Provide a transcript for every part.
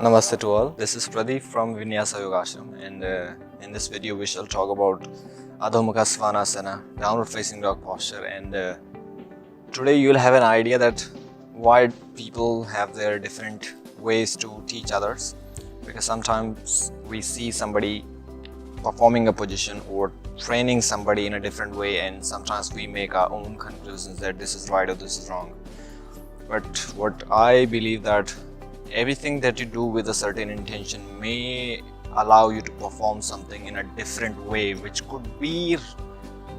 Namaste to all. This is Pradeep from Vinyasa Yoga Ashram, and in this video we shall talk about Adho Mukha Shvanasana, downward facing dog posture. And today you will have an idea that why people have their different ways to teach others, because sometimes we see somebody performing a position or training somebody in a different way, and sometimes we make our own conclusions that this is right or this is wrong. But what I believe that everything that you do with a certain intention may allow you to perform something in a different way, which could be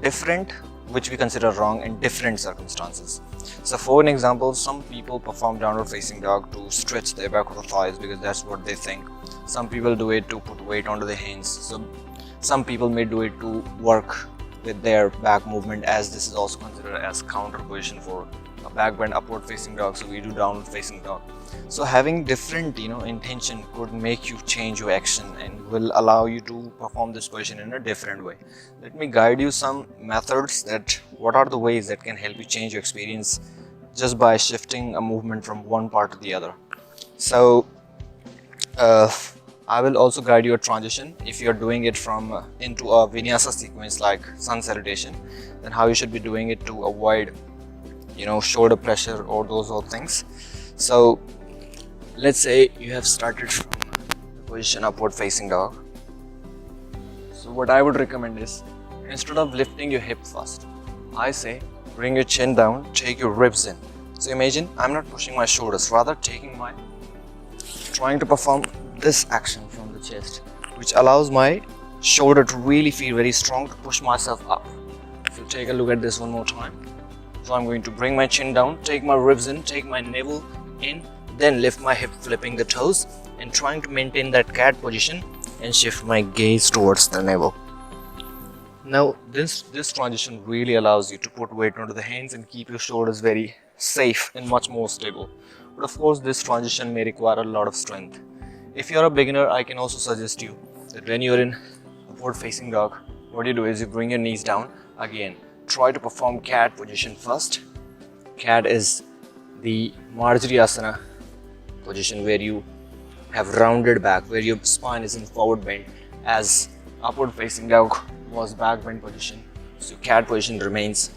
different, which we consider wrong in different circumstances. So for an example, some people perform downward facing dog to stretch their back of the thighs because that's what they think. Some people do it to put weight onto the hands. So some people may do it to work with their back movement, as this is also considered as counter position for a back bend upward facing dog. So we do downward facing dog. So having different intention could make you change your action and will allow you to perform this position in a different way. Let me guide you some methods that what are the ways that can help you change your experience just by shifting a movement from one part to the other. So I will also guide you a transition if you are doing it from into a Vinyasa sequence like sun salutation, then how you should be doing it to avoid shoulder pressure or those all things. So let's say you have started from the position upward facing dog. So what I would recommend is, instead of lifting your hip first, I say bring your chin down, take your ribs in. So imagine I'm not pushing my shoulders, rather trying to perform this action from the chest, which allows my shoulder to really feel very strong to push myself up. If you take a look at this one more time. So I'm going to bring my chin down, take my ribs in, take my navel in, then lift my hip, flipping the toes and trying to maintain that cat position and shift my gaze towards the navel. Now this transition really allows you to put weight onto the hands and keep your shoulders very safe and much more stable. But of course this transition may require a lot of strength. If you're a beginner, I can also suggest you that when you're in upward facing dog, what you do is you bring your knees down. Again, try to perform cat position first. Cat is the Marichyasana position where you have rounded back, where your spine is in forward bend, as upward facing dog was back bend position. So cat position remains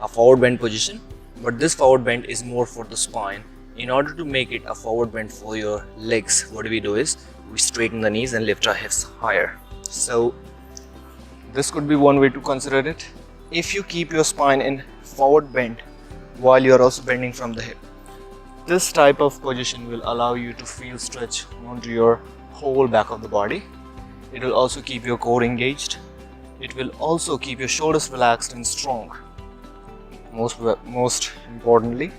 a forward bend position, but this forward bend is more for the spine. In order to make it a forward bend for your legs, what we do is we straighten the knees and lift our hips higher. So this could be one way to consider it. If you keep your spine in forward bend while you are also bending from the hip, this type of position will allow you to feel stretch onto your whole back of the body. It will also keep your core engaged. It will also keep your shoulders relaxed and strong. Most importantly,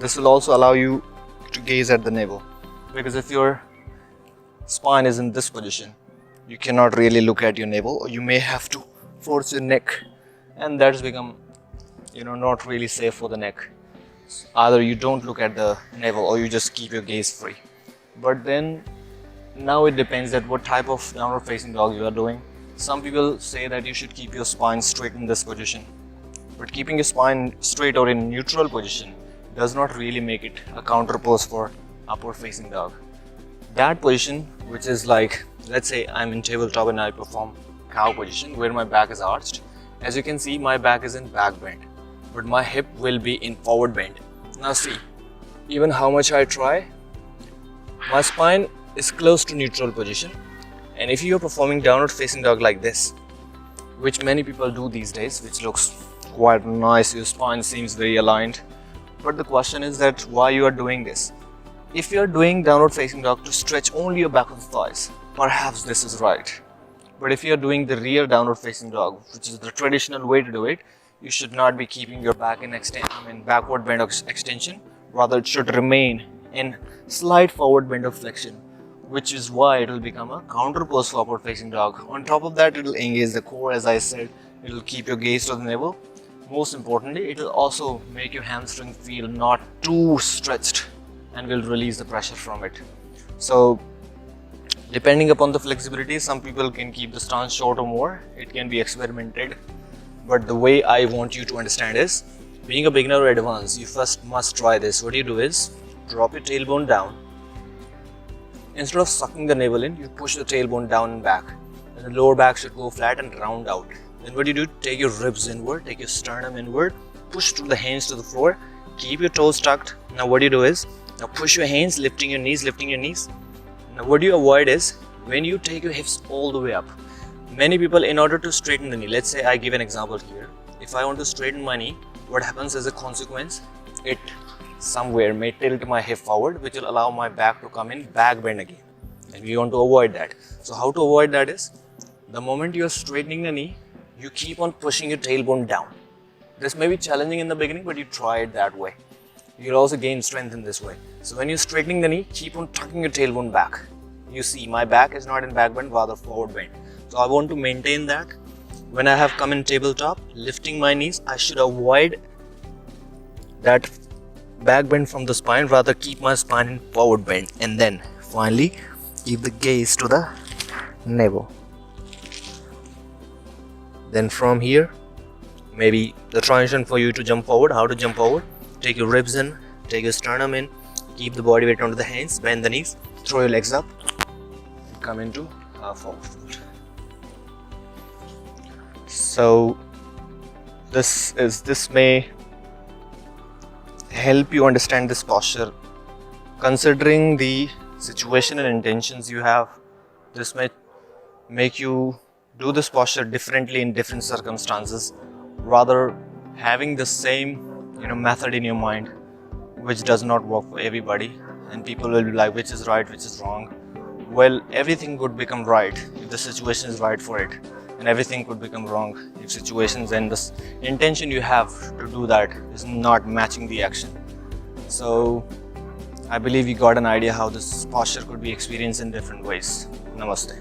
this will also allow you to gaze at the navel, because if your spine is in this position, you cannot really look at your navel, or you may have to force your neck, and that's become not really safe for the neck. Either you don't look at the navel or you just keep your gaze free. But then now it depends that what type of downward facing dog you are doing. Some people say that you should keep your spine straight in this position, but keeping your spine straight or in neutral position does not really make it a counter pose for upward facing dog. That position, which is like, let's say I'm in tabletop and I perform cow position where my back is arched. As you can see, my back is in back bend, but my hip will be in forward bend. Now see, even how much I try, my spine is close to neutral position. And if you are performing downward facing dog like this, which many people do these days, which looks quite nice, your spine seems very aligned. But the question is that why you are doing this. If you are doing downward facing dog to stretch only your back of the thighs, perhaps this is right. But if you are doing the real downward facing dog, which is the traditional way to do it, you should not be keeping your back in backward bend of extension. Rather, it should remain in slight forward bend of flexion, which is why it will become a counter pose for upward facing dog. On top of that, it will engage the core, as I said. It will keep your gaze to the navel. Most importantly, it will also make your hamstring feel not too stretched and will release the pressure from it. So depending upon the flexibility, some people can keep the stance short or more. It can be experimented. But the way I want you to understand is, being a beginner or advanced, you first must try this. What you do is, drop your tailbone down, Instead of sucking the navel in, you push the tailbone down and back. And the lower back should go flat and round out. Then what do? Take your ribs inward, take your sternum inward, push through the hands to the floor, keep your toes tucked. Now what you do is, now push your hands, lifting your knees, lifting your knees. Now what you avoid is, when you take your hips all the way up, many people, in order to straighten the knee, let's say I give an example here. If I want to straighten my knee, what happens as a consequence? It somewhere may tilt my hip forward, which will allow my back to come in back bend again. And we want to avoid that. So how to avoid that is, the moment you are straightening the knee, you keep on pushing your tailbone down. This may be challenging in the beginning, but you try it that way. You'll also gain strength in this way. So when you're straightening the knee, keep on tucking your tailbone back. You see, my back is not in back bend, rather forward bend. So I want to maintain that. When I have come in tabletop, lifting my knees, I should avoid that back bend from the spine, rather keep my spine in forward bend. And then finally, keep the gaze to the navel. Then from here, maybe the transition for you to jump forward. How to jump forward? Take your ribs in, take your sternum in, keep the body weight onto the hands, bend the knees, throw your legs up, and come into forward fold. So this may help you understand this posture. Considering the situation and intentions you have, this may make you do this posture differently in different circumstances, rather having the same method in your mind, which does not work for everybody, and people will be like, which is right, which is wrong. Well, everything could become right if the situation is right for it, and everything could become wrong if situations and the intention you have to do that is not matching the action. So I believe you got an idea how this posture could be experienced in different ways. Namaste.